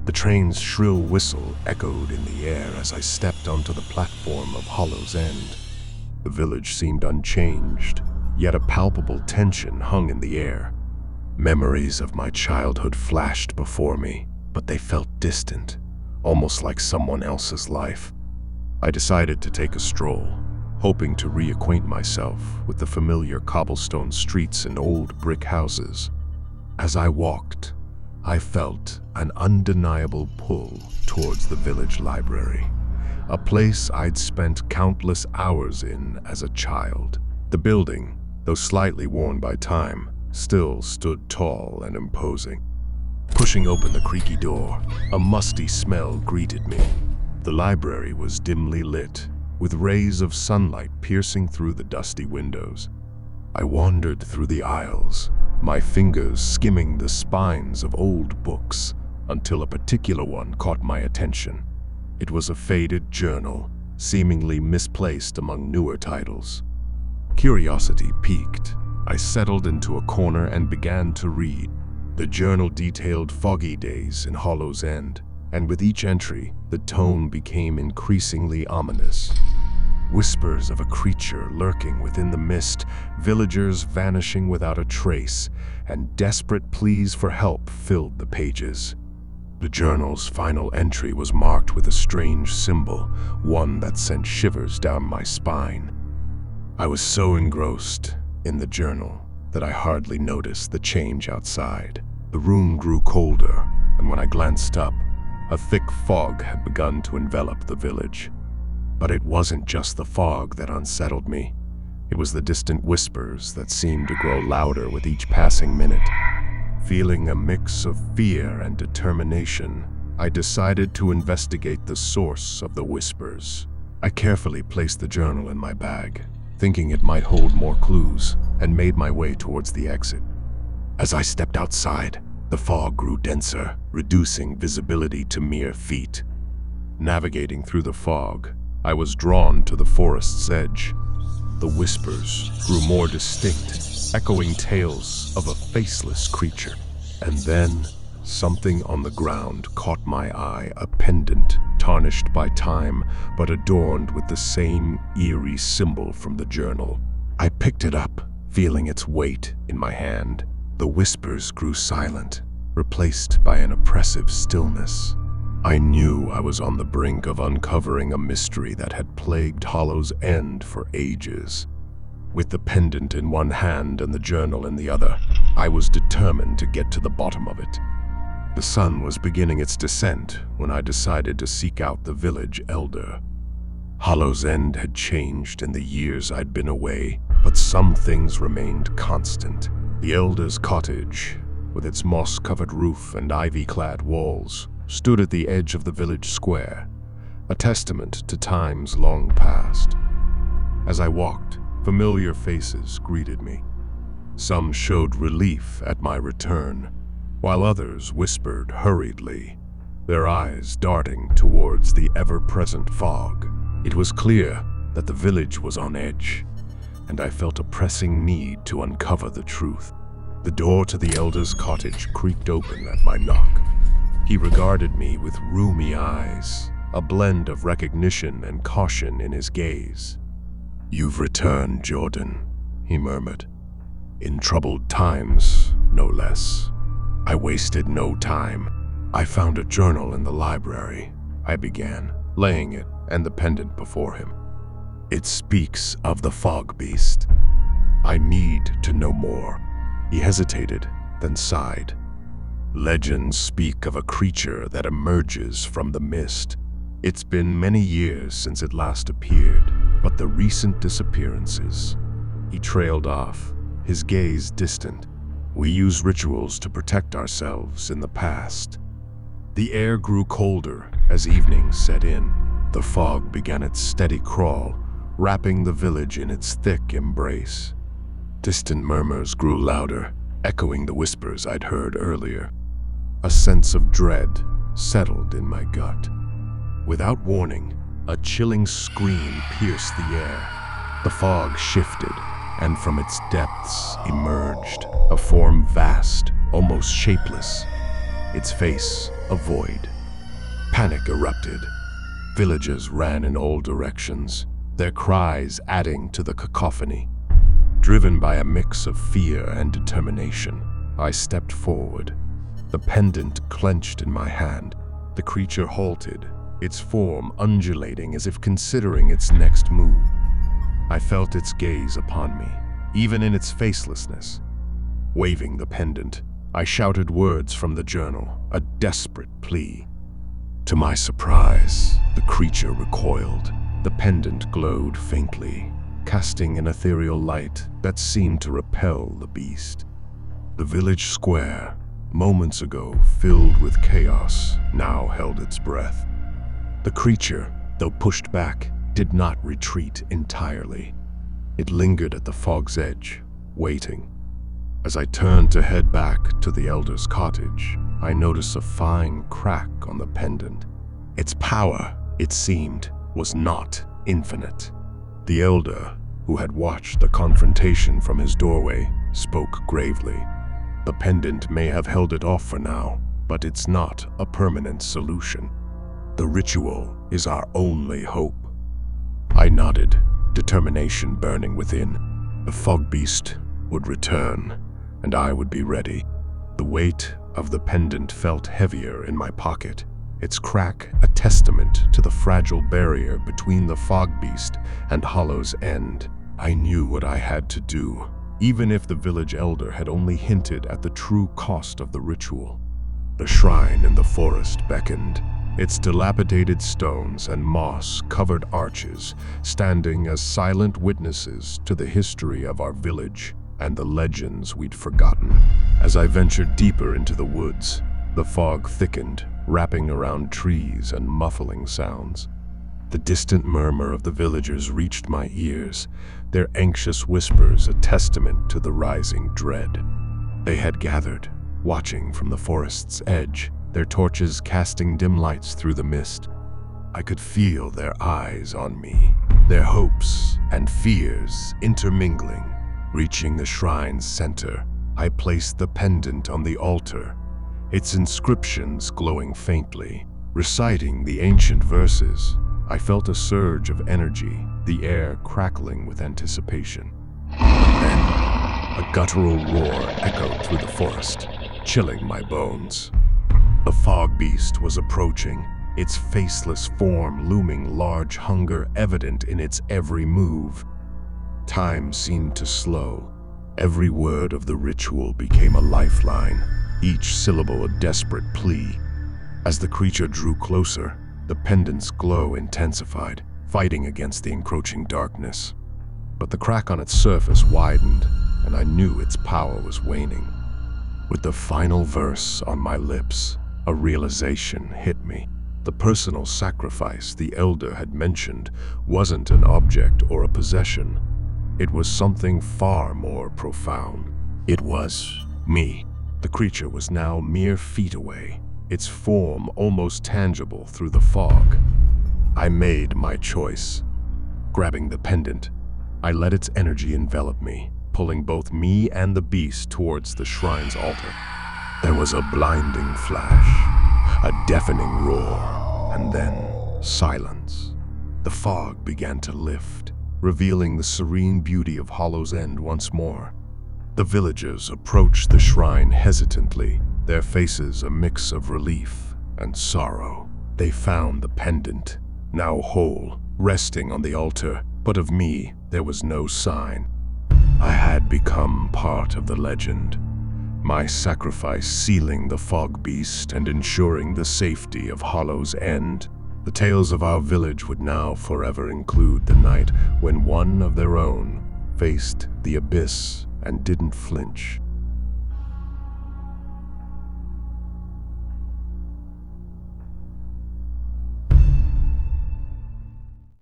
The train's shrill whistle echoed in the air as I stepped onto the platform of Hollow's End. The village seemed unchanged, yet a palpable tension hung in the air. Memories of my childhood flashed before me, but they felt distant, almost like someone else's life. I decided to take a stroll, hoping to reacquaint myself with the familiar cobblestone streets and old brick houses. As I walked, I felt an undeniable pull towards the village library, a place I'd spent countless hours in as a child. The building, though slightly worn by time, still stood tall and imposing. Pushing open the creaky door, a musty smell greeted me. The library was dimly lit, with rays of sunlight piercing through the dusty windows. I wandered through the aisles, my fingers skimming the spines of old books, until a particular one caught my attention. It was a faded journal, seemingly misplaced among newer titles. Curiosity piqued. I settled into a corner and began to read. The journal detailed foggy days in Hollow's End, and with each entry, the tone became increasingly ominous. Whispers of a creature lurking within the mist, villagers vanishing without a trace, and desperate pleas for help filled the pages. The journal's final entry was marked with a strange symbol, one that sent shivers down my spine. I was so engrossed in the journal that I hardly noticed the change outside. The room grew colder, and when I glanced up, a thick fog had begun to envelop the village. But it wasn't just the fog that unsettled me. It was the distant whispers that seemed to grow louder with each passing minute. Feeling a mix of fear and determination, I decided to investigate the source of the whispers. I carefully placed the journal in my bag, thinking it might hold more clues, and made my way towards the exit. As I stepped outside, the fog grew denser, reducing visibility to mere feet. Navigating through the fog, I was drawn to the forest's edge. The whispers grew more distinct, echoing tales of a faceless creature. And then, something on the ground caught my eye, a pendant tarnished by time, but adorned with the same eerie symbol from the journal. I picked it up, feeling its weight in my hand. The whispers grew silent, replaced by an oppressive stillness. I knew I was on the brink of uncovering a mystery that had plagued Hollow's End for ages. With the pendant in one hand and the journal in the other, I was determined to get to the bottom of it. The sun was beginning its descent when I decided to seek out the village elder. Hollow's End had changed in the years I'd been away, but some things remained constant. The elder's cottage, with its moss-covered roof and ivy-clad walls, stood at the edge of the village square, a testament to times long past. As I walked, familiar faces greeted me. Some showed relief at my return, while others whispered hurriedly, their eyes darting towards the ever-present fog. It was clear that the village was on edge, and I felt a pressing need to uncover the truth. The door to the elder's cottage creaked open at my knock. He regarded me with rheumy eyes, a blend of recognition and caution in his gaze. "You've returned, Jordan," he murmured. "In troubled times, no less." I wasted no time. "I found a journal in the library," I began, laying it and the pendant before him. "It speaks of the fog beast. I need to know more." He hesitated, then sighed. "Legends speak of a creature that emerges from the mist. It's been many years since it last appeared, but the recent disappearances..." He trailed off, his gaze distant. "We use rituals to protect ourselves in the past." The air grew colder as evening set in. The fog began its steady crawl, wrapping the village in its thick embrace. Distant murmurs grew louder, echoing the whispers I'd heard earlier. A sense of dread settled in my gut. Without warning, a chilling scream pierced the air. The fog shifted, and from its depths emerged a form vast, almost shapeless. Its face a void. Panic erupted. Villagers ran in all directions, their cries adding to the cacophony. Driven by a mix of fear and determination, I stepped forward. The pendant clenched in my hand. The creature halted, its form undulating as if considering its next move. I felt its gaze upon me, even in its facelessness. Waving the pendant, I shouted words from the journal, a desperate plea. To my surprise, the creature recoiled. The pendant glowed faintly, casting an ethereal light that seemed to repel the beast. The village square, moments ago filled with chaos, now held its breath. The creature, though pushed back, did not retreat entirely. It lingered at the fog's edge, waiting. As I turned to head back to the elder's cottage, I noticed a fine crack on the pendant. Its power, it seemed, was not infinite. The elder, who had watched the confrontation from his doorway, spoke gravely. The pendant may have held it off for now, but it's not a permanent solution. The ritual is our only hope. I nodded, determination burning within. The fog beast would return, and I would be ready. The weight of the pendant felt heavier in my pocket, its crack a testament to the fragile barrier between the fog beast and Hollow's End. I knew what I had to do, even if the village elder had only hinted at the true cost of the ritual. The shrine in the forest beckoned, its dilapidated stones and moss-covered arches standing as silent witnesses to the history of our village and the legends we'd forgotten. As I ventured deeper into the woods, the fog thickened, wrapping around trees and muffling sounds. The distant murmur of the villagers reached my ears, their anxious whispers a testament to the rising dread. They had gathered, watching from the forest's edge, their torches casting dim lights through the mist. I could feel their eyes on me, their hopes and fears intermingling. Reaching the shrine's center, I placed the pendant on the altar, its inscriptions glowing faintly. Reciting the ancient verses, I felt a surge of energy, the air crackling with anticipation. And then, a guttural roar echoed through the forest, chilling my bones. The fog beast was approaching, its faceless form looming, large hunger evident in its every move. Time seemed to slow. Every word of the ritual became a lifeline, each syllable a desperate plea. As the creature drew closer, the pendant's glow intensified, fighting against the encroaching darkness. But the crack on its surface widened, and I knew its power was waning. With the final verse on my lips, a realization hit me. The personal sacrifice the elder had mentioned wasn't an object or a possession. It was something far more profound. It was me. The creature was now mere feet away, its form almost tangible through the fog. I made my choice. Grabbing the pendant, I let its energy envelop me, pulling both me and the beast towards the shrine's altar. There was a blinding flash, a deafening roar, and then silence. The fog began to lift, revealing the serene beauty of Hollow's End once more. The villagers approached the shrine hesitantly, their faces a mix of relief and sorrow. They found the pendant, now whole, resting on the altar, but of me there was no sign. I had become part of the legend, my sacrifice sealing the fog beast and ensuring the safety of Hollow's End. The tales of our village would now forever include the night when one of their own faced the abyss and didn't flinch.